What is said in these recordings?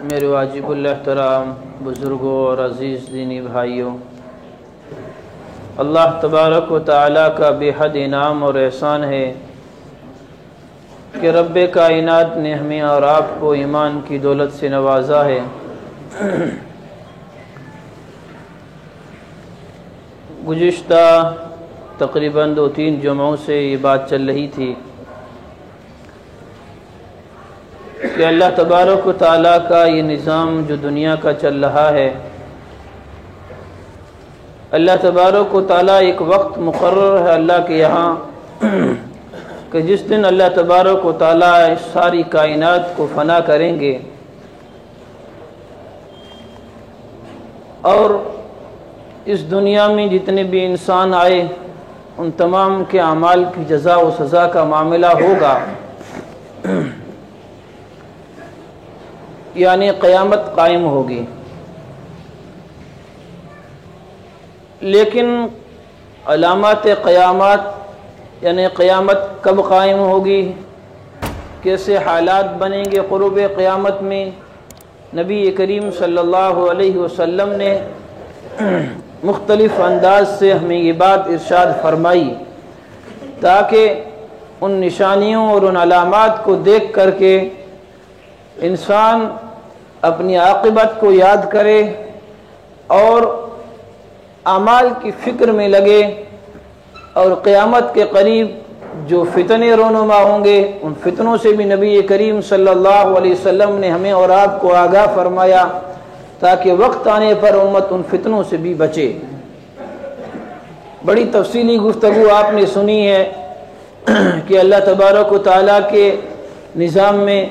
میرے واجب الاحترام بزرگوں اور عزیز دینی بھائیوں، اللہ تبارک و تعالیٰ کا بے حد انعام اور احسان ہے کہ رب کائنات نے ہمیں اور آپ کو ایمان کی دولت سے نوازا ہے۔ گزشتہ تقریباً 2-3 جمعوں سے یہ بات چل رہی تھی کہ اللہ تبارک و تعالیٰ کا یہ نظام جو دنیا کا چل رہا ہے، اللہ تبارک و تعالیٰ ایک وقت مقرر ہے اللہ کے یہاں کہ جس دن اللہ تبارک و تعالیٰ اس ساری کائنات کو فنا کریں گے اور اس دنیا میں جتنے بھی انسان آئے ان تمام کے اعمال کی جزا و سزا کا معاملہ ہوگا، یعنی قیامت قائم ہوگی۔ لیکن علامات قیامت یعنی قیامت کب قائم ہوگی، کیسے حالات بنیں گے قرب قیامت میں، نبی کریم صلی اللہ علیہ وسلم نے مختلف انداز سے ہمیں یہ بات ارشاد فرمائی تاکہ ان نشانیوں اور ان علامات کو دیکھ کر کے انسان اپنی عاقبت کو یاد کرے اور اعمال کی فکر میں لگے، اور قیامت کے قریب جو فتنے رونما ہوں گے ان فتنوں سے بھی نبی کریم صلی اللہ علیہ وسلم نے ہمیں اور آپ کو آگاہ فرمایا تاکہ وقت آنے پر امت ان فتنوں سے بھی بچے۔ بڑی تفصیلی گفتگو آپ نے سنی ہے کہ اللہ تبارک و تعالیٰ کے نظام میں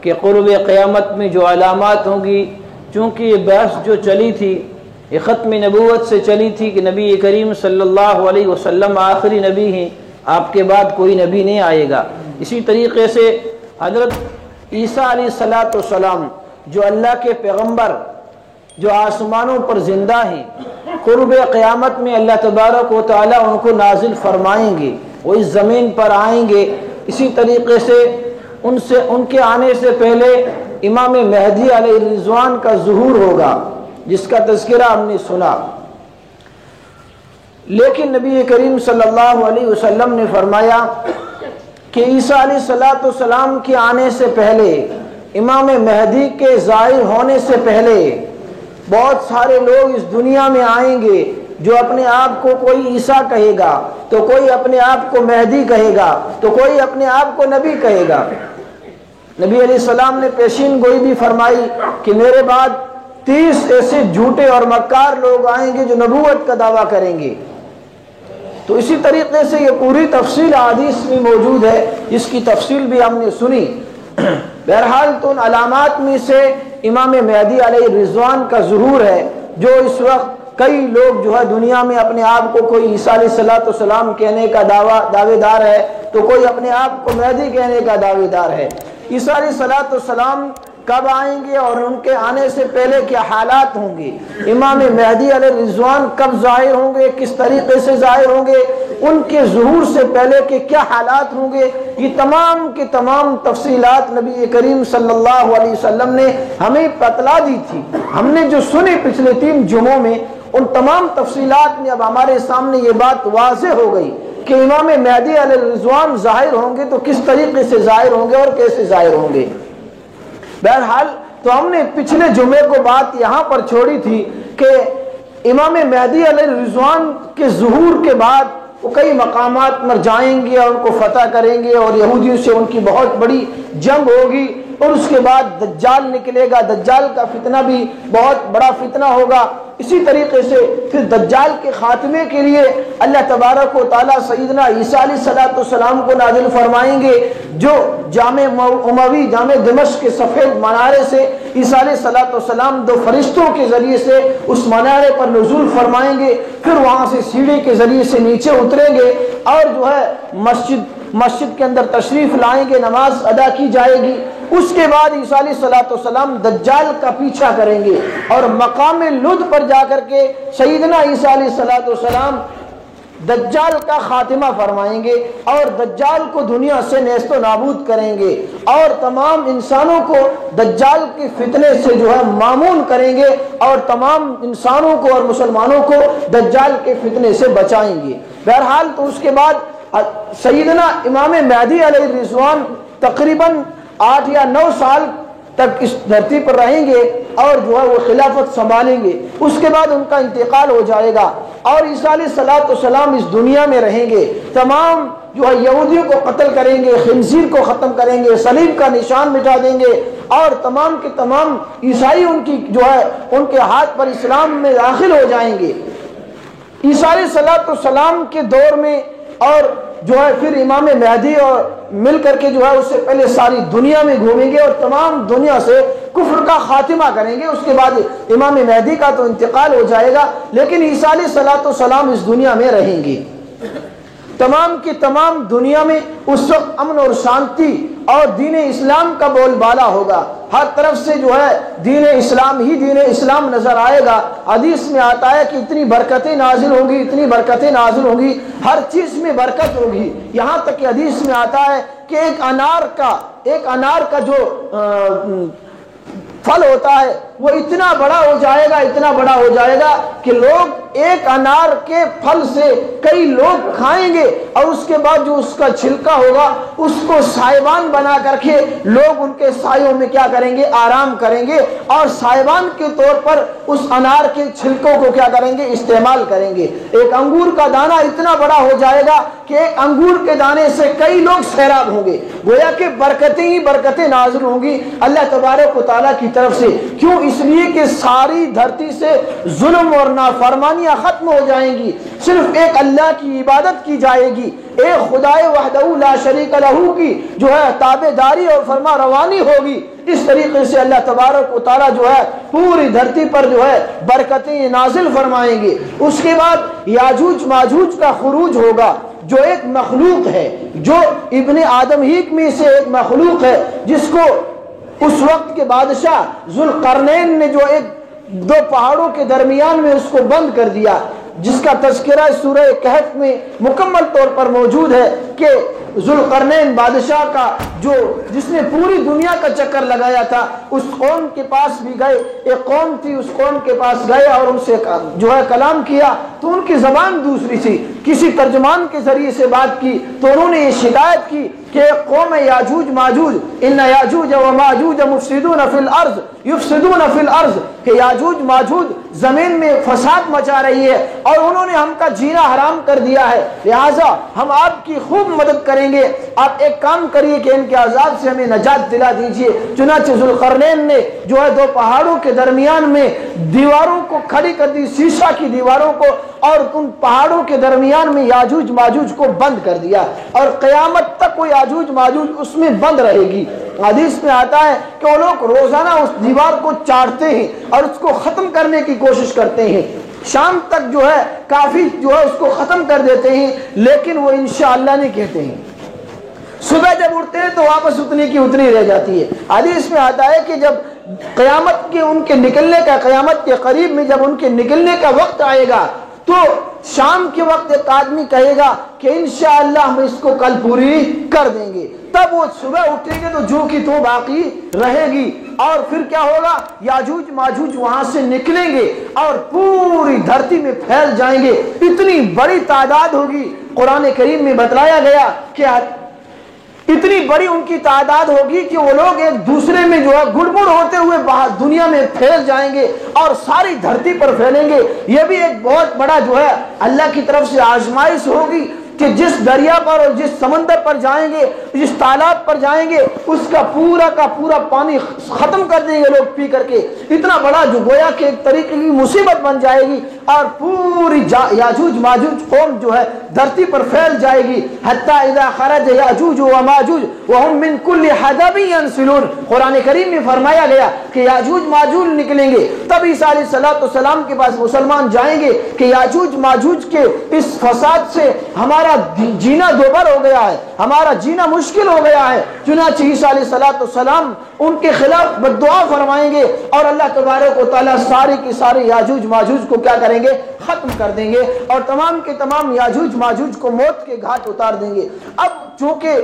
کہ قرب قیامت میں جو علامات ہوں گی، چونکہ یہ بحث جو چلی تھی یہ ختم نبوت سے چلی تھی کہ نبی کریم صلی اللہ علیہ وسلم آخری نبی ہیں، آپ کے بعد کوئی نبی نہیں آئے گا۔ اسی طریقے سے حضرت عیسیٰ علیہ السلام جو اللہ کے پیغمبر جو آسمانوں پر زندہ ہیں، قرب قیامت میں اللہ تبارک و تعالیٰ ان کو نازل فرمائیں گے، وہ اس زمین پر آئیں گے۔ اسی طریقے سے ان کے آنے سے پہلے امام مہدی علیہ الرضوان کا ظہور ہوگا جس کا تذکرہ ہم نے سنا۔ لیکن نبی کریم صلی اللہ علیہ وسلم نے فرمایا کہ عیسیٰ علیہ السلام کے آنے سے پہلے، امام مہدی کے ظاہر ہونے سے پہلے بہت سارے لوگ اس دنیا میں آئیں گے جو اپنے آپ کو کوئی عیسیٰ کہے گا تو کوئی اپنے آپ کو مہدی کہے گا تو کوئی اپنے آپ کو نبی کہے گا۔ نبی علیہ السلام نے پیشین گوئی بھی فرمائی کہ میرے بعد 30 ایسے جھوٹے اور مکار لوگ آئیں گے جو نبوت کا دعویٰ کریں گے۔ تو اسی طریقے سے یہ پوری تفصیل حدیث میں موجود ہے، جس کی تفصیل بھی ہم نے سنی۔ بہرحال تو ان علامات میں سے امام مہدی علیہ الرضوان کا ظہور ہے، جو اس وقت کئی لوگ جو ہے دنیا میں اپنے آپ کو کوئی عیسیٰ علیہ السلام کہنے کا دعوے دار ہے تو کوئی اپنے آپ کو مہدی کہنے کا دعوے دار ہے۔ عیسیٰ علیہ السلام کب آئیں گے اور ان کے آنے سے پہلے کیا حالات ہوں گے، امام مہدی علیہ الرضوان کب ظاہر ہوں گے، کس طریقے سے ظاہر ہوں گے، ان کے ظہور سے پہلے کے کیا حالات ہوں گے، یہ تمام کی تمام تفصیلات نبی کریم صلی اللہ علیہ وسلم نے ہمیں بتلا دی تھی۔ ہم نے جو سنے پچھلے 3 جمعوں میں ان تمام تفصیلات میں اب ہمارے سامنے یہ بات واضح ہو گئی کہ امام مہدی علیہ الرضوان ظاہر ہوں گے تو کس طریقے سے ظاہر ہوں گے اور کیسے ظاہر ہوں گے۔ بہرحال تو ہم نے پچھلے جمعے کو بات یہاں پر چھوڑی تھی کہ امام مہدی علیہ الرضوان کے ظہور کے بعد وہ کئی مقامات پر جائیں گے اور ان کو فتح کریں گے اور یہودیوں سے ان کی بہت بڑی جنگ ہوگی، اور اس کے بعد دجال نکلے گا، دجال کا فتنہ بھی بہت بڑا فتنہ ہوگا۔ اسی طریقے سے پھر دجال کے خاتمے کے لیے اللہ تبارک و تعالیٰ سیدنا عیسیٰ علیہ السلام کو نازل فرمائیں گے، جو جامع اموی جامع دمشق کے سفید منارے سے عیسیٰ علیہ السلام 2 فرشتوں کے ذریعے سے اس منارے پر نزول فرمائیں گے، پھر وہاں سے سیڑھی کے ذریعے سے نیچے اتریں گے اور جو ہے مسجد کے اندر تشریف لائیں گے، نماز ادا کی جائے گی۔ اس کے بعد عیسیٰ علیہ السلام دجال کا پیچھا کریں گے اور مقام لد پر جا کر کے سیدنا عیسیٰ علیہ السلام دجال کا خاتمہ فرمائیں گے اور دجال کو دنیا سے نیست و نابود کریں گے اور تمام انسانوں کو دجال کے فتنے سے جو ہے مامون کریں گے اور تمام انسانوں کو اور مسلمانوں کو دجال کے فتنے سے بچائیں گے۔ بہرحال تو اس کے بعد سیدنا امام مہدی علیہ الرضوان تقریباً 8 یا 9 سال تک اس دھرتی پر رہیں گے اور جو ہے وہ خلافت سنبھالیں گے۔ اس کے بعد ان کا انتقال ہو جائے گا اور عیسیٰ علیہ السلام اس دنیا میں رہیں گے۔ تمام جو ہے یہودیوں کو قتل کریں گے، خنزیر کو ختم کریں گے، صلیب کا نشان مٹا دیں گے اور تمام کے تمام عیسائی ان کی جو ہے ان کے ہاتھ پر اسلام میں داخل ہو جائیں گے۔ عیسیٰ علیہ السلام کے دور میں اور جو ہے پھر امام مہدی اور مل کر کے جو ہے اس سے پہلے ساری دنیا میں گھومیں گے اور تمام دنیا سے کفر کا خاتمہ کریں گے۔ اس کے بعد امام مہدی کا تو انتقال ہو جائے گا، لیکن عیسیٰ علیہ السلام اس دنیا میں رہیں گے۔ تمام کی تمام دنیا میں اس وقت امن اور شانتی اور دین اسلام کا بول بالا ہوگا۔ ہر طرف سے جو ہے دین اسلام نظر آئے گا۔ حدیث میں آتا ہے کہ اتنی برکتیں نازل ہوں گی، اتنی برکتیں نازل ہوں گی، ہر چیز میں برکت ہوگی۔ یہاں تک کہ حدیث میں آتا ہے کہ ایک انار کا جو پھل ہوتا ہے وہ اتنا بڑا ہو جائے گا کہ لوگ ایک انار کے پھل سے کئی لوگ کھائیں گے اور اس کے بعد جو اس کا چھلکا ہوگا اس کو سائبان بنا کر کے لوگ ان کے سایوں میں کیا کریں گے؟ آرام کریں گے اور سائبان کے طور پر اس انار کے چھلکوں کو کیا کریں گے؟ استعمال کریں گے۔ ایک انگور کا دانہ اتنا بڑا ہو جائے گا کہ ایک انگور کے دانے سے کئی لوگ سیراب ہوں گے۔ گویا کہ برکتیں ہی برکتیں نازل ہوں گی اللہ تبارک و تعالیٰ کی طرف سے۔ کیوں؟ اس لیے کہ ساری دھرتی سے ظلم اور نافرمانیاں ختم ہو جائیں گی، صرف ایک اللہ کی عبادت کی جائے گی، ایک خدائے وحدہ لا شریک لہ کی جو ہے تابع داری اور فرما روانی ہوگی۔ اس طریقے سے اللہ تبارک و تعالیٰ جو ہے پوری دھرتی پر جو ہے برکتیں نازل فرمائیں گے۔ اس کے بعد یاجوج ماجوج کا خروج ہوگا، جو ایک مخلوق ہے، جو ابن آدم ہی میں سے ایک مخلوق ہے، جس کو اس وقت کے بادشاہ ذوالقرنین نے جو ایک 2 پہاڑوں کے درمیان میں اس کو بند کر دیا، جس کا تذکرہ سورہ کہف میں مکمل طور پر موجود ہے کہ ذوالقرنین بادشاہ کا جس نے پوری دنیا کا چکر لگایا تھا، اس قوم کے پاس بھی گئے، ایک قوم تھی اس قوم کے پاس گئے اور ان سے جو ہے کلام کیا تو ان کی زبان دوسری تھی، کسی ترجمان کے ذریعے سے بات کی تو انہوں نے یہ شکایت کی کہ قوم یاجوج ماجوج ان یاجوج و ماجوج مفسدون فی الارض یفسدون فی الارض، کہ یاجوج ماجوج زمین میں فساد مچا رہی ہے اور انہوں نے ہم کا جینا حرام کر دیا ہے، لہٰذا ہم آپ کی خوب مدد کریں گے، آپ ایک کام کریے کہ ان کے عذاب سے ہمیں نجات دلا دیجئے۔ چنانچہ ذوالقرنین نے جو ہے 2 پہاڑوں کے درمیان میں دیواروں کو کھڑی کر دی، شیشہ کی دیواروں کو، اور ان پہاڑوں کے درمیان میں یاجوج ماجوج کو بند کر دیا اور قیامت تک وہ یاجوج ماجوج اس میں بند رہے گی۔ حدیث میں آتا ہے کہ وہ لوگ روزانہ اس دیوار کو چاٹتے ہیں اور اس کو ختم کرنے کی کوشش کرتے ہیں، شام تک جو ہے کافی جو ہے اس کو ختم کر دیتے ہیں، لیکن وہ انشاءاللہ نہیں کہتے ہیں۔ صبح جب اٹھتے ہیں تو واپس اتنی کی اتنی رہ جاتی ہے۔ حدیث میں آتا ہے کہ جب قیامت کے ان کے نکلنے کا قیامت کے قریب میں جب ان کے نکلنے کا وقت آئے گا تو شام کے وقت ایک آدمی کہے گا کہ انشاءاللہ ہم اس کو کل پوری کر دیں گے، تب وہ صبح اٹھیں گے تو جو کی تو باقی رہے گی، اور پھر کیا ہوگا؟ یاجوج ماجوج وہاں سے نکلیں گے اور پوری دھرتی میں پھیل جائیں گے، اتنی بڑی تعداد ہوگی۔ قرآن کریم میں بتلایا گیا کہ اتنی بڑی ان کی تعداد ہوگی کہ وہ لوگ ایک دوسرے میں جو ہے گڑبڑ ہوتے ہوئے دنیا میں پھیل جائیں گے اور ساری دھرتی پر پھیلیں گے۔ یہ بھی ایک بہت بڑا جو ہے اللہ کی طرف سے آزمائش ہوگی کہ جس دریا پر اور جس سمندر پر جائیں گے، جس تالاب پر جائیں گے، اس کا پورا پانی ختم کر دیں گے لوگ پی کر کے۔ اتنا بڑا جو گویا کہ ایک طریقے کی مصیبت بن جائے گی اور پوری یاجوج ماجوج قوم جو ہے دھرتی پر پھیل جائے گی۔ حتی اذا خرج یاجوج و ماجوج وهم من كل حدب ينسلون، قرآن کریم میں فرمایا گیا کہ یاجوج ماجوج نکلیں گے، تب عیسیٰ علیہ السلام کے پاس مسلمان جائیں گے کہ یاجوج ماجوج کے اس فساد سے ہمارا جینا دوبر ہو گیا ہے، ہمارا جینا مشکل ہو گیا ہے۔ چنانچہ عیسیٰ علیہ السلام ان کے خلاف بددعا فرمائیں گے اور اللہ تبارک و تعالیٰ سارے کے سارے یاجوج ماجوج کو کیا کریں کریں گے، ختم کر دیں گے اور تمام کے تمام یاجوج ماجوج کو موت کے گھاٹ اتار دیں گے۔ اب چونکہ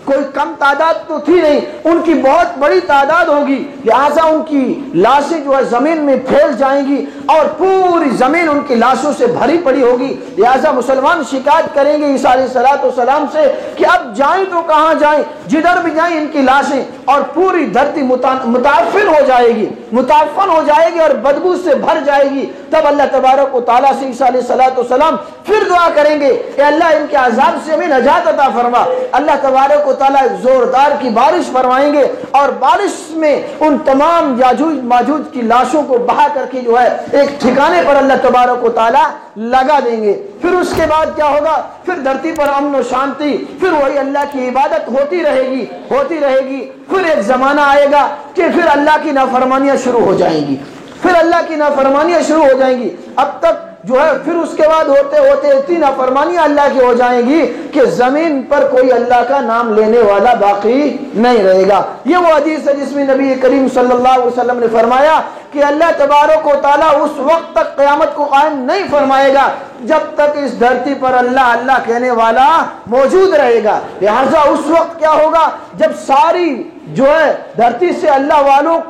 کوئی کم تعداد تو تھی نہیں، ان کی بہت بڑی تعداد ہوگی، لہٰذا ان کی لاشیں جو ہے زمین میں پھیل جائیں گی اور پوری زمین ان کی لاشوں سے بھری پڑی ہوگی۔ لہٰذا مسلمان شکایت کریں گے عیسیٰ علیہ السلام سے کہ اب جائیں تو کہاں جائیں، جدھر بھی جائیں ان کی لاشیں، اور پوری دھرتی متعفن ہو جائے گی، متعفن ہو جائے گی اور بدبو سے بھر جائے گی۔ تب اللہ تبارک و تعالیٰ سے عیسیٰ علیہ السلام پھر دعا کریں گے کہ اللہ ان کے عذاب سے ہمیں نجات عطا فرما۔ اللہ تبارک و تعالیٰ زوردار کی بارش فرمائیں گے اور بارش میں ان تمام یاجوج ماجوج کی لاشوں کو بہا کر کے جو ہے ایک ٹھکانے پر اللہ تبارک و تعالیٰ لگا دیں گے۔ پھر اس کے بعد کیا ہوگا؟ پھر دھرتی پر امن و شانتی، پھر وہی اللہ کی عبادت ہوتی رہے گی، ہوتی رہے گی۔ پھر ایک زمانہ آئے گا کہ پھر اللہ کی نافرمانیاں شروع ہو جائیں گی، پھر اللہ کی نافرمانیاں شروع ہو جائیں گی۔ اب تک جو ہے پھر اس کے بعد ہوتے ہوتے اتنی نافرمانیاں اللہ کی ہو جائیں گی کہ زمین پر کوئی اللہ کا نام لینے والا باقی نہیں رہے گا۔ یہ وہ حدیث ہے جس میں نبی کریم صلی اللہ علیہ وسلم نے فرمایا کہ اللہ تبارک و تعالیٰ اس وقت تک قیامت کو قائم نہیں فرمائے گا جب تک اس دھرتی پر اللہ اللہ کہنے والا موجود رہے گا۔ لہٰذا اس وقت کیا ہوگا؟ جب ساری جو ہے دھرتی سے اللہ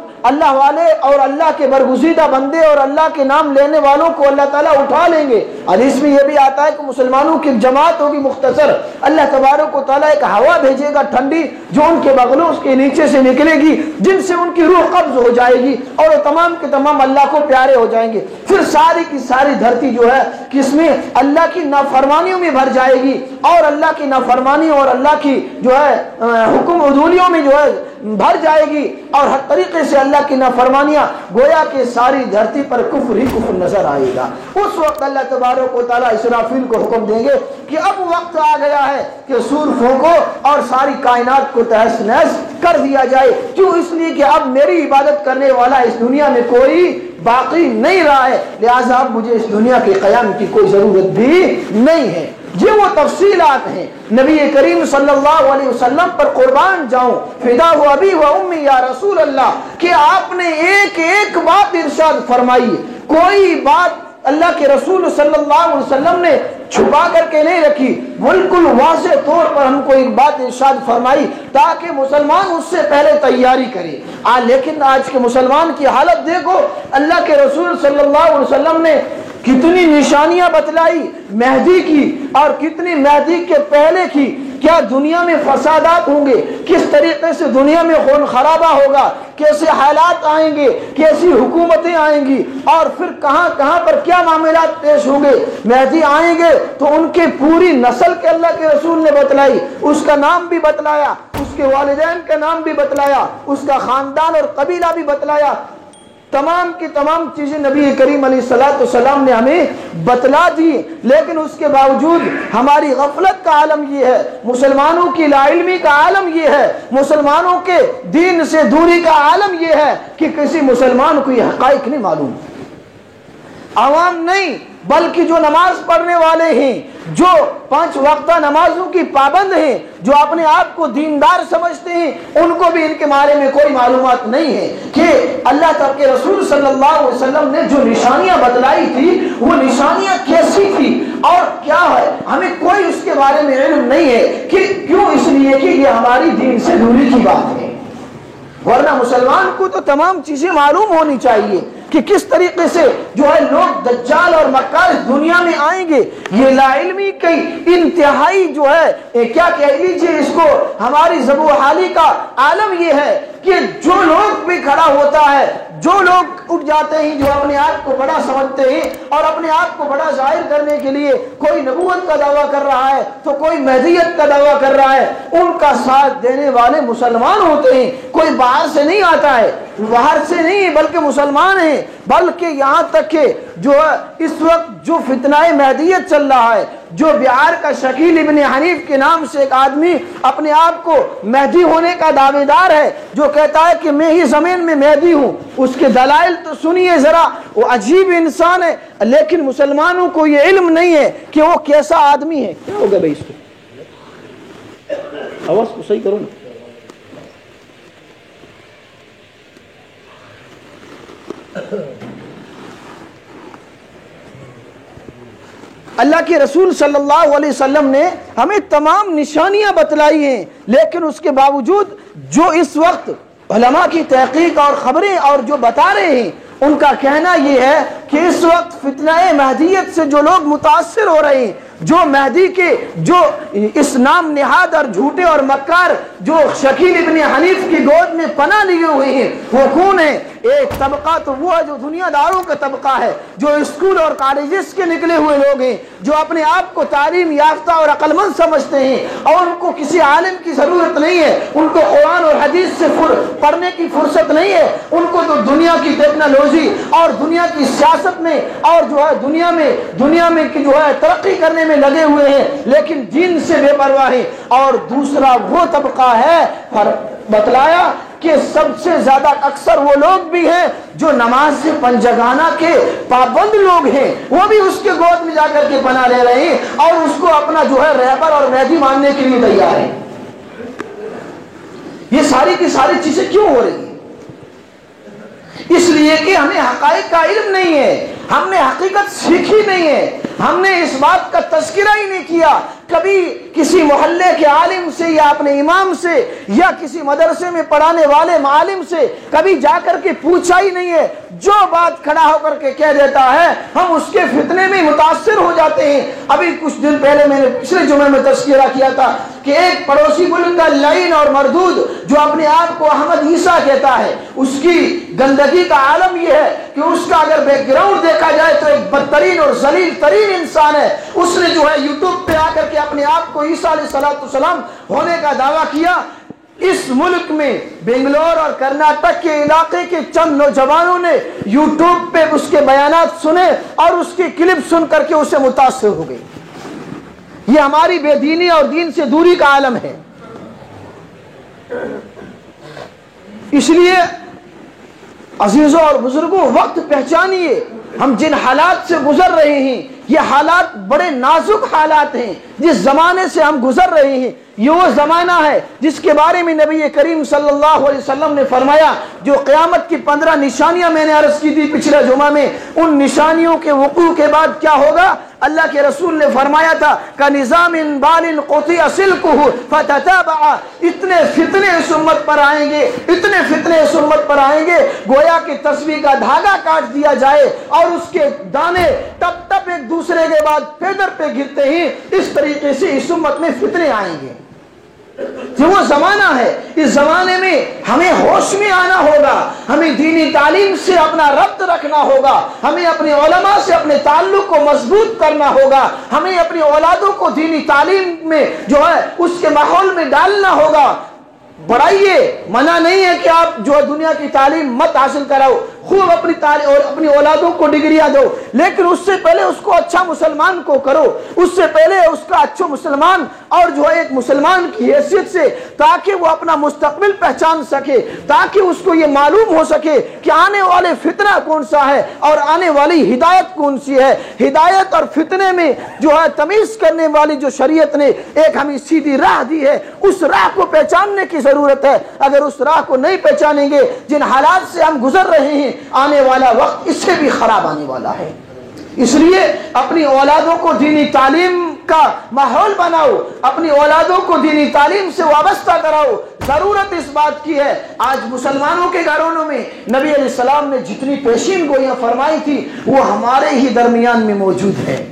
والے اور اللہ کے برگزیدہ بندے اور اللہ کے نام لینے والوں کو اللہ تعالیٰ اٹھا لیں گے۔ حدیث میں یہ بھی آتا ہے کہ مسلمانوں کی جماعت ہوگی مختصر، اللہ تبارک و تعالیٰ ایک ہوا بھیجے گا ٹھنڈی جو ان کے بغلوں کے نیچے سے نکلے گی، جن سے ان کی روح قبض ہو جائے گی اور وہ تمام کے تمام اللہ کو پیارے ہو جائیں گے۔ پھر ساری کی ساری دھرتی جو ہے کس میں؟ اللہ کی نافرمانیوں میں بھر جائے گی، اور اللہ کی نافرمانیوں اور اللہ کی جو ہے حکم عدولیوں میں جو ہے بھر جائے گی، اور ہر طریقے سے اللہ کی نافرمانیاں، گویا کہ ساری دھرتی پر کفر ہی کفر نظر آئے گا۔ اس وقت اللہ تبارک و تعالیٰ اسرافیل کو حکم دیں گے کہ اب وقت آ گیا ہے کہ سور پھونکو اور ساری کائنات کو تہس نہس کر دیا جائے۔ کیوں؟ اس لیے کہ اب میری عبادت کرنے والا اس دنیا میں کوئی باقی نہیں رہا ہے، لہٰذا اب مجھے اس دنیا کے قیام کی کوئی ضرورت بھی نہیں ہے۔ یہ وہ تفصیلات ہیں نبی کریم صلی اللہ علیہ وسلم پر قربان جاؤں، فدا ہو ابی و امی یا رسول اللہ، کہ آپ نے ایک ایک بات ارشاد فرمائی، کوئی بات اللہ کے رسول صلی اللہ علیہ وسلم نے چھپا کر کے نہیں رکھی، بالکل واضح طور پر ہم کو ایک بات ارشاد فرمائی تاکہ مسلمان اس سے پہلے تیاری کرے۔ لیکن آج کے مسلمان کی حالت دیکھو، اللہ کے رسول صلی اللہ علیہ وسلم نے کتنی نشانیاں بتلائی مہدی کی، اور کتنی مہدی کے پہلے کی، کیا دنیا میں فسادات ہوں گے، کس طریقے سے دنیا میں خون خرابہ ہوگا، کیسے حالات آئیں گے، کیسی حکومتیں آئیں گی، اور پھر کہاں کہاں پر کیا معاملات پیش ہوں گے۔ مہدی آئیں گے تو ان کے پوری نسل کے اللہ کے رسول نے بتلائی، اس کا نام بھی بتلایا، اس کے والدین کا نام بھی بتلایا، اس کا خاندان اور قبیلہ بھی بتلایا، تمام کی تمام چیزیں نبی کریم علیہ السلام نے ہمیں بتلا دی۔ لیکن اس کے باوجود ہماری غفلت کا عالم یہ ہے، مسلمانوں کی لا علمی کا عالم یہ ہے، مسلمانوں کے دین سے دوری کا عالم یہ ہے کہ کسی مسلمان کو یہ حقائق نہیں معلوم۔ عوام نہیں بلکہ جو نماز پڑھنے والے ہیں، جو 5 وقتہ نمازوں کی پابند ہیں، جو اپنے آپ کو دیندار سمجھتے ہیں، ان کو بھی ان کے بارے میں کوئی معلومات نہیں ہے کہ اللہ تعالیٰ کے رسول صلی اللہ علیہ وسلم نے جو نشانیاں بتلائی تھی وہ نشانیاں کیسی تھی اور کیا ہے، ہمیں کوئی اس کے بارے میں علم نہیں ہے۔ کہ کیوں؟ اس لیے کہ یہ ہماری دین سے دوری کی بات ہے، ورنہ مسلمان کو تو تمام چیزیں معلوم ہونی چاہیے کہ کس طریقے سے جو ہے لوگ دجال اور مکار اس دنیا میں آئیں گے۔ یہ لا علمی کی انتہائی جو ہے کیا کہہ لیجیے اس کو، ہماری زبو حالی کا عالم یہ ہے کہ جو لوگ بھی کھڑا ہوتا ہے، جو لوگ اٹھ جاتے ہیں جو اپنے آپ کو بڑا سمجھتے ہیں اور اپنے آپ کو بڑا ظاہر کرنے کے لیے کوئی نبوت کا دعویٰ کر رہا ہے تو کوئی مہدیت کا دعویٰ کر رہا ہے، ان کا ساتھ دینے والے مسلمان ہوتے ہیں، کوئی باہر سے نہیں آتا ہے، باہر سے نہیں بلکہ مسلمان ہیں۔ بلکہ یہاں تک کہ جو اس وقت جو فتنہ مہدیت چل رہا ہے، جو بہار کا شکیل ابن حنیف کے نام سے ایک آدمی اپنے آپ کو مہدی ہونے کا دعوے دار ہے، جو کہتا ہے کہ میں ہی زمین میں مہدی ہوں، اس کے دلائل تو سنیے ذرا، وہ عجیب انسان ہے، لیکن مسلمانوں کو یہ علم نہیں ہے کہ وہ کیسا آدمی ہے۔ کیا ہوگا بھائی؟ اس کو آواز کو صحیح کرو نا۔ اللہ کے رسول صلی اللہ علیہ وسلم نے ہمیں تمام نشانیاں بتلائی ہیں، لیکن اس کے باوجود جو اس وقت علماء کی تحقیق اور خبریں اور جو بتا رہے ہیں، ان کا کہنا یہ ہے کہ اس وقت فتنہ مہدیت سے جو لوگ متاثر ہو رہے ہیں، جو مہدی کے جو اس نام نہاد اور جھوٹے اور مکار جو شکیل ابن حنیف کی گود میں پناہ لیے ہوئے ہیں، وہ کون ہے؟ ایک طبقہ تو وہ ہے جو دنیا داروں کا طبقہ ہے، جو اسکول اور کالجز کے نکلے ہوئے لوگ ہیں، جو اپنے آپ کو تعلیم یافتہ اور عقل مند سمجھتے ہیں اور ان کو کسی عالم کی ضرورت نہیں ہے، ان کو قرآن اور حدیث سے پڑھنے کی فرصت نہیں ہے، ان کو تو دنیا کی ٹیکنالوجی اور دنیا کی سیاست میں اور جو ہے دنیا میں کی جو ہے ترقی کرنے میں لگے ہوئے ہیں، لیکن دین سے بے پرواہ ہیں۔ اور دوسرا وہ طبقہ ہے، بتلایا کہ سب سے زیادہ اکثر وہ لوگ بھی ہیں جو نماز سے پنجگانہ کے پابند لوگ ہیں، وہ بھی اس کے گود میں جا کر کے پناہ لے رہے ہیں اور اس کو اپنا جو ہے رہبر اور مہدی ماننے کے لیے تیار ہیں۔ یہ ساری کی ساری چیزیں کیوں ہو رہی ہیں؟ اس لیے کہ ہمیں حقائق کا علم نہیں ہے، ہم نے حقیقت سیکھی نہیں ہے، ہم نے اس بات کا تذکرہ ہی نہیں کیا، کبھی کسی محلے کے عالم سے یا اپنے امام سے یا کسی مدرسے میں پڑھانے والے معلم سے کبھی جا کر کے پوچھا ہی نہیں ہے، جو بات کھڑا ہو کر کے کہہ دیتا ہے ہم اس کے فتنے میں متاثر ہو جاتے ہیں۔ ابھی کچھ دن پہلے میں نے پچھلے جمعے میں تذکرہ کیا تھا کہ ایک پڑوسی ملک کا لعین اور مردود جو اپنے آپ کو احمد عیسیٰ کہتا ہے، اس کی گندگی کا عالم یہ ہے کہ اس کا اگر بیک گراؤنڈ دیکھا جائے تو ایک بدترین اور ذلیل ترین انسان ہے۔ اس نے جو ہے یوٹیوب پہ آ کر کے اپنے آپ کو عیسیٰ علیہ السلام ہونے کا دعویٰ کیا۔ اس ملک میں بنگلور اور کرناٹک کے علاقے کے چند نوجوانوں نے یوٹیوب پہ اس کے بیانات سنے اور اس کی کلپ سن کر کے اسے متاثر ہو گئی۔ یہ ہماری بے دینی اور دین سے دوری کا عالم ہے۔ اس لیے عزیزوں اور بزرگوں، وقت پہچانیے، ہم جن حالات سے گزر رہے ہیں یہ حالات بڑے نازک حالات ہیں۔ جس زمانے سے ہم گزر رہے ہیں یہ وہ زمانہ ہے جس کے بارے میں نبی کریم صلی اللہ علیہ وسلم نے فرمایا، جو قیامت کی 15 نشانیاں میں نے عرض کی تھی پچھلے جمعہ میں، ان نشانیوں کے وقوع کے بعد کیا ہوگا؟ اللہ کے رسول نے فرمایا تھا کَنِظَامٍ بَالٍ قُطِعَ سِلْكُهُ فَتَتَابَعَ، اتنے فتنے اس امت پر آئیں گے، اتنے فتنے اس امت پر آئیں گے گویا کہ تسبیح کا دھاگا کاٹ دیا جائے اور اس کے دانے ٹپ ٹپ ایک دوسرے کے بعد پیدر پہ گرتے ہیں۔ اس طریقے سے اس امت میں فتنے آئیں گے۔ یہ وہ زمانہ ہے، اس زمانے میں ہمیں ہوش میں آنا ہوگا، ہمیں دینی تعلیم سے اپنا ربط رکھنا ہوگا، ہمیں اپنے علماء سے اپنے تعلق کو مضبوط کرنا ہوگا، ہمیں اپنی اولادوں کو دینی تعلیم میں جو ہے اس کے ماحول میں ڈالنا ہوگا۔ بڑھائیے، منع نہیں ہے کہ آپ جو دنیا کی تعلیم مت حاصل کراؤ، خوب اپنی تعلیم اور اپنی اولادوں کو ڈگریاں دو، لیکن اس سے پہلے اس کو اچھا مسلمان کو کرو، اس سے پہلے اس کا اچھا مسلمان اور جو ہے ایک مسلمان کی حیثیت سے، تاکہ وہ اپنا مستقبل پہچان سکے، تاکہ اس کو یہ معلوم ہو سکے کہ آنے والے فتنہ کون سا ہے اور آنے والی ہدایت کون سی ہے۔ ہدایت اور فتنے میں جو ہے تمیز کرنے والی جو شریعت نے ایک ہمیں سیدھی راہ دی ہے، اس راہ کو پہچاننے کی ضرورت ہے۔ اگر اس راہ کو نہیں پہچانیں گے، جن حالات سے ہم گزر رہے ہیں، آنے والا وقت اس سے بھی خراب آنے والا ہے۔ اس لیے اپنی اولادوں کو دینی تعلیم کا ماحول بناؤ، اپنی اولادوں کو دینی تعلیم سے وابستہ کراؤ۔ ضرورت اس بات کی ہے، آج مسلمانوں کے گھروں میں نبی علیہ السلام نے جتنی پیشین گوئیاں فرمائی تھی وہ ہمارے ہی درمیان میں موجود ہے۔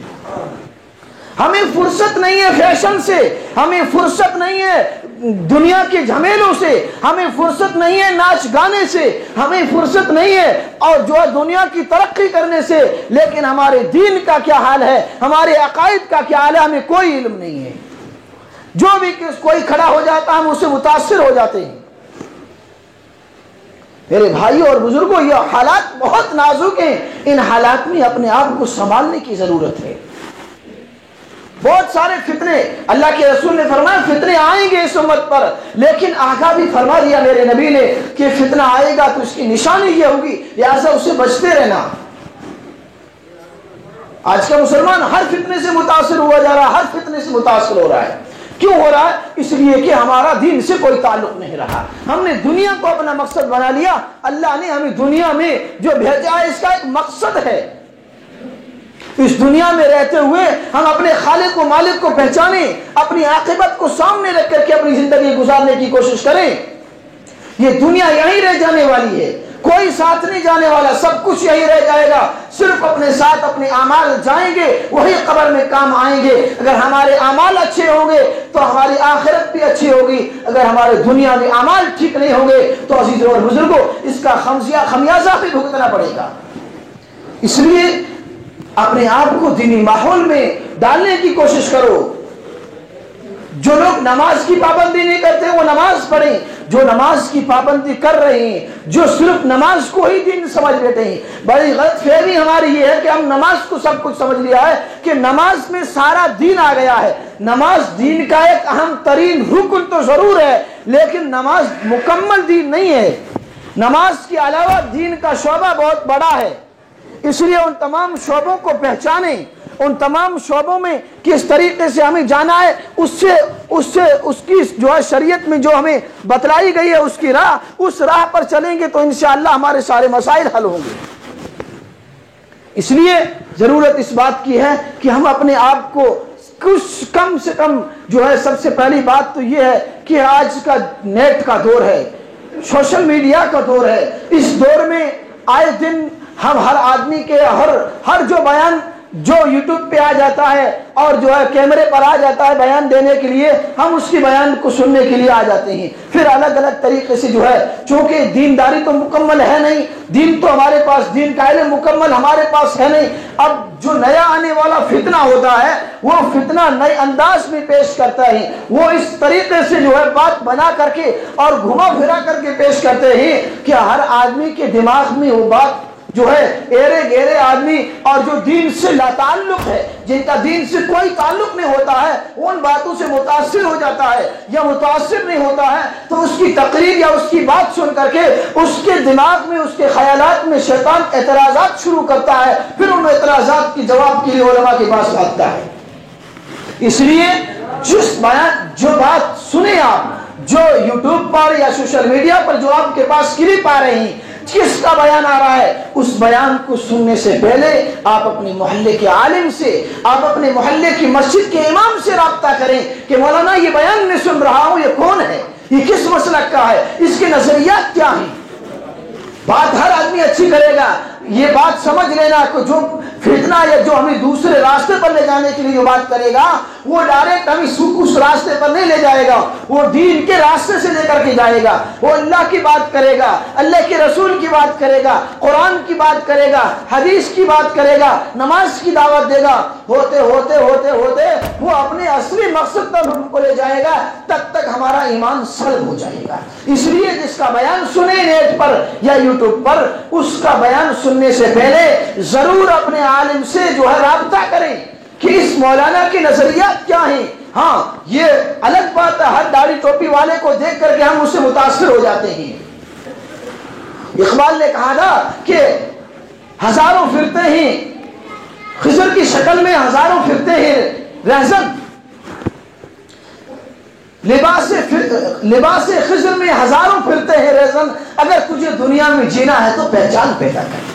ہمیں فرصت نہیں ہے فیشن سے، ہمیں فرصت نہیں ہے دنیا کے جھمیلوں سے، ہمیں فرصت نہیں ہے ناچ گانے سے، ہمیں فرصت نہیں ہے اور جو ہے دنیا کی ترقی کرنے سے، لیکن ہمارے دین کا کیا حال ہے، ہمارے عقائد کا کیا حال ہے، ہمیں کوئی علم نہیں ہے۔ جو بھی کوئی کھڑا ہو جاتا ہے ہم اس سے متاثر ہو جاتے ہیں۔ میرے بھائیوں اور بزرگوں، یہ حالات بہت نازک ہیں، ان حالات میں اپنے آپ کو سنبھالنے کی ضرورت ہے۔ بہت سارے فتنے، اللہ کے رسول نے فرمایا فتنے آئیں گے اس امت پر، لیکن آگاہ بھی فرما دیا میرے نبی نے کہ فتنہ آئے گا تو اس کی نشانی یہ ہوگی، لہذا اسے بچتے رہنا۔ آج کا مسلمان ہر فتنے سے متاثر ہوا جا رہا ہے، ہر فتنے سے متاثر ہو رہا ہے۔ کیوں ہو رہا ہے؟ اس لیے کہ ہمارا دین سے کوئی تعلق نہیں رہا، ہم نے دنیا کو اپنا مقصد بنا لیا۔ اللہ نے ہمیں دنیا میں جو بھیجا ہے اس کا ایک مقصد ہے، اس دنیا میں رہتے ہوئے ہم اپنے خالق و مالک کو پہچانیں، اپنی عاقبت کو سامنے رکھ کر کے اپنی زندگی گزارنے کی کوشش کریں۔ یہ دنیا یہیں رہ جانے والی ہے، کوئی ساتھ نہیں جانے والا، سب کچھ یہی رہ جائے گا، صرف اپنے ساتھ اپنے اعمال جائیں گے، وہی قبر میں کام آئیں گے۔ اگر ہمارے اعمال اچھے ہوں گے تو ہماری آخرت بھی اچھی ہوگی، اگر ہمارے دنیا میں اعمال ٹھیک نہیں ہوں گے تو عزیزوں اور بزرگوں اس کا خمیازہ بھی بھگتنا پڑے گا۔ اس لیے اپنے آپ کو دینی ماحول میں ڈالنے کی کوشش کرو۔ جو لوگ نماز کی پابندی نہیں کرتے وہ نماز پڑھیں، جو نماز کی پابندی کر رہے ہیں، جو صرف نماز کو ہی دین سمجھ لیتے ہیں۔ بڑی غلط فہمی ہماری یہ ہے کہ ہم نماز کو سب کچھ سمجھ لیا ہے کہ نماز میں سارا دین آ گیا ہے۔ نماز دین کا ایک اہم ترین رکن تو ضرور ہے، لیکن نماز مکمل دین نہیں ہے۔ نماز کے علاوہ دین کا شعبہ بہت بڑا ہے، اس لیے ان تمام شعبوں کو پہچانیں، ان تمام شعبوں میں کس طریقے سے ہمیں جانا ہے، اس کی جو ہے شریعت میں جو ہمیں بتلائی گئی ہے اس کی راہ، اس راہ پر چلیں گے تو انشاءاللہ ہمارے سارے مسائل حل ہوں گے۔ اس لیے ضرورت اس بات کی ہے کہ ہم اپنے آپ کو کچھ کم سے کم جو ہے، سب سے پہلی بات تو یہ ہے کہ آج کا نیٹ کا دور ہے، سوشل میڈیا کا دور ہے۔ اس دور میں آئے دن ہم ہر آدمی کے ہر جو بیان جو یوٹیوب پہ آ جاتا ہے اور جو ہے کیمرے پر آ جاتا ہے بیان دینے کے لیے، ہم اس کی بیان کو سننے کے لیے آ جاتے ہیں۔ پھر الگ الگ طریقے سے جو ہے، چونکہ دینداری تو مکمل ہے نہیں، دین تو ہمارے پاس، دین کا علم مکمل ہمارے پاس ہے نہیں، اب جو نیا آنے والا فتنہ ہوتا ہے وہ فتنہ نئے انداز میں پیش کرتا ہے، وہ اس طریقے سے جو ہے بات بنا کر کے اور گھما پھرا کر کے پیش کرتے ہیں کہ ہر آدمی کے دماغ میں وہ بات جو ہے ایرے گیرے آدمی اور جو دین سے لا تعلق ہے، جن کا دین سے کوئی تعلق نہیں ہوتا ہے، ان باتوں سے متاثر ہو جاتا ہے یا متاثر نہیں ہوتا ہے، تو اس کی تقریر یا اس کی بات سن کر کے اس کے دماغ میں، اس کے خیالات میں شیطان اعتراضات شروع کرتا ہے، پھر ان اعتراضات کی جواب کے لیے علماء کے پاس بھاگتا ہے۔ اس لیے جو بات سنیں آپ، جو یوٹیوب پر یا سوشل میڈیا پر جو آپ کے پاس کلپ آ رہی ہیں، کس کا بیان آ رہا ہے، اس بیان کو سننے سے پہلے آپ اپنے محلے کے عالم سے، آپ اپنے محلے کی مسجد کے امام سے رابطہ کریں کہ مولانا یہ بیان میں سن رہا ہوں، یہ کون ہے، یہ کس مسلک کا ہے، اس کے نظریات کیا ہیں۔ بات ہر آدمی اچھی کرے گا، یہ بات سمجھ لینا کہ جو فتنہ یا جو ہمیں دوسرے راستے پر لے جانے کے لیے جو بات کرے گا وہ ڈائریکٹ ہمیں اس راستے پر نہیں لے جائے گا، وہ دین کے راستے سے لے کر کے جائے گا، وہ اللہ کی بات کرے گا، اللہ کے رسول کی بات کرے گا، قرآن کی بات کرے گا، حدیث کی بات کرے گا، نماز کی دعوت دے گا، ہوتے ہوتے ہوتے ہوتے وہ اپنے اصلی مقصد تک ہم کو لے جائے گا، تب تک ہمارا ایمان سلب ہو جائے گا۔ اس لیے جس کا بیان سنے نیٹ پر یا یوٹیوب پر، اس کا بیان سننے سے پہلے ضرور اپنے عالم سے جو ہے رابطہ کریں کہ اس مولانا کے نظریات کیا ہیں۔ ہاں یہ الگ بات ہے، ہر داڑھی ٹوپی والے کو دیکھ کر کے ہم اس سے متاثر ہو جاتے ہیں۔ اقبال نے کہا تھا کہ ہزاروں فرتے ہیں خضر کی شکل میں، ہزاروں فرتے ہیں رہزن، لباس خضر میں ہزاروں پھرتے ہیں ریزن، اگر تجھے دنیا میں جینا ہے تو پہچان پیدا کر،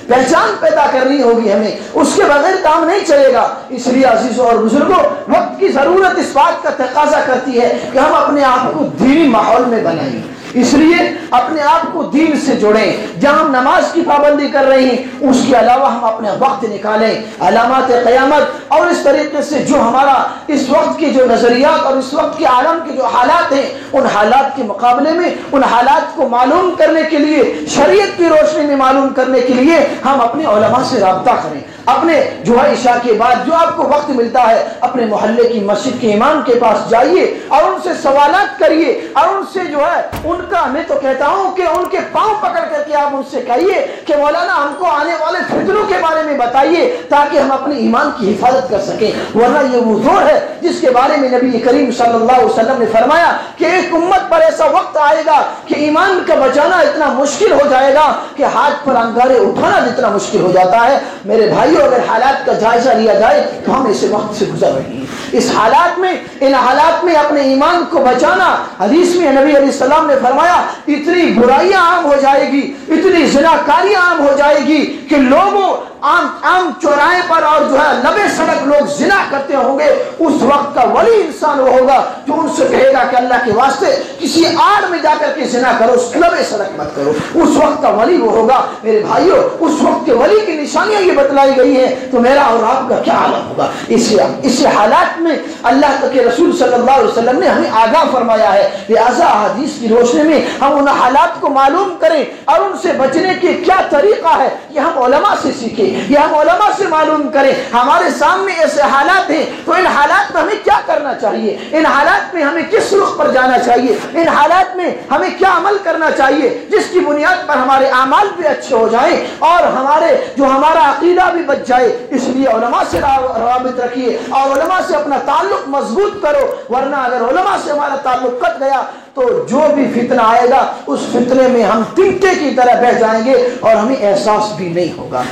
پہچان پیدا کرنی ہوگی ہمیں، اس کے بغیر کام نہیں چلے گا۔ اس لیے عزیزوں اور بزرگوں، وقت کی ضرورت اس بات کا تقاضا کرتی ہے کہ ہم اپنے آپ کو دینی ماحول میں بنائیں، اس لیے اپنے آپ کو دین سے جوڑیں۔ جہاں ہم نماز کی پابندی کر رہے ہیں اس کے علاوہ ہم اپنے وقت نکالیں، علامات قیامت اور اس طریقے سے جو ہمارا اس وقت کے جو نظریات اور اس وقت کے عالم کے جو حالات ہیں، ان حالات کے مقابلے میں ان حالات کو معلوم کرنے کے لیے، شریعت کی روشنی میں معلوم کرنے کے لیے ہم اپنے علماء سے رابطہ کریں۔ اپنے جو ہے عشاء کے بعد جو آپ کو وقت ملتا ہے، اپنے محلے کی مسجد کے امام کے پاس جائیے اور ان سے سوالات کریے، اور ان سے جو ہے ان کا، میں تو کہتا ہوں کہ ان کے پاؤں پکڑ کر کے آپ ان سے کہیے کہ مولانا ہم کو آنے والے فتنوں کے بارے میں بتائیے تاکہ ہم اپنے ایمان کی حفاظت کر سکیں، ورنہ یہ وہ دور ہے جس کے بارے میں نبی کریم صلی اللہ علیہ وسلم نے فرمایا کہ ایک امت پر ایسا وقت آئے گا کہ ایمان کا بچانا اتنا مشکل ہو جائے گا کہ ہاتھ پر انگارے اٹھانا جتنا مشکل ہو جاتا ہے۔ میرے بھائیوں، اگر حالات کا جائزہ لیا جائے تو ہم اس وقت سے گزر رہے ہیں، اس حالات میں، ان حالات میں اپنے ایمان کو بچانا۔ حدیث میں نبی علیہ السلام نے فرمایا اتنی برائیاں عام ہو جائے گی، اتنی زناکاریاں عام ہو جائے گی کہ لوگوں عام چوراہے پر اور جو ہے لبے سڑک لوگ زنا کرتے ہوں گے، اس وقت کا ولی انسان وہ ہوگا جو ان سے کہے گا کہ اللہ کے واسطے کسی آڑ میں جا کر کے زنا کرو، لبے سڑک مت کرو، اس وقت کا ولی وہ ہوگا۔ میرے بھائیوں، اس وقت کے ولی کی نشانیاں یہ بتلائی گئی ہیں، تو میرا اور آپ کا کیا عالم ہوگا؟ اس حالات میں اللہ کے رسول صلی اللہ علیہ وسلم نے ہمیں آگاہ فرمایا ہے، لہذا حدیث کی روشنی میں ہم ان حالات کو معلوم کریں اور ان سے بچنے کے کیا طریقہ ہے یہ ہم علماء سے سیکھیں، یہ ہم علماء سے معلوم کریں۔ ہمارے سامنے ایسے حالات ہیں تو ان حالات میں ہمیں کیا کرنا چاہیے، ان حالات میں ہمیں کس رخ پر جانا چاہیے، ان حالات میں ہمیں کیا عمل کرنا چاہیے جس کی بنیاد پر ہمارے اعمال بھی اچھے ہو جائیں اور ہمارا عقیدہ بھی بچ جائے۔ اس لیے علماء سے روابط رکھیے اور علماء سے اپنا تعلق مضبوط کرو، ورنہ اگر علماء سے ہمارا تعلق کٹ گیا تو جو بھی فتنہ آئے گا اس فتنے میں ہم تنکے کی طرح بہ جائیں گے اور ہمیں احساس بھی نہیں ہوگا۔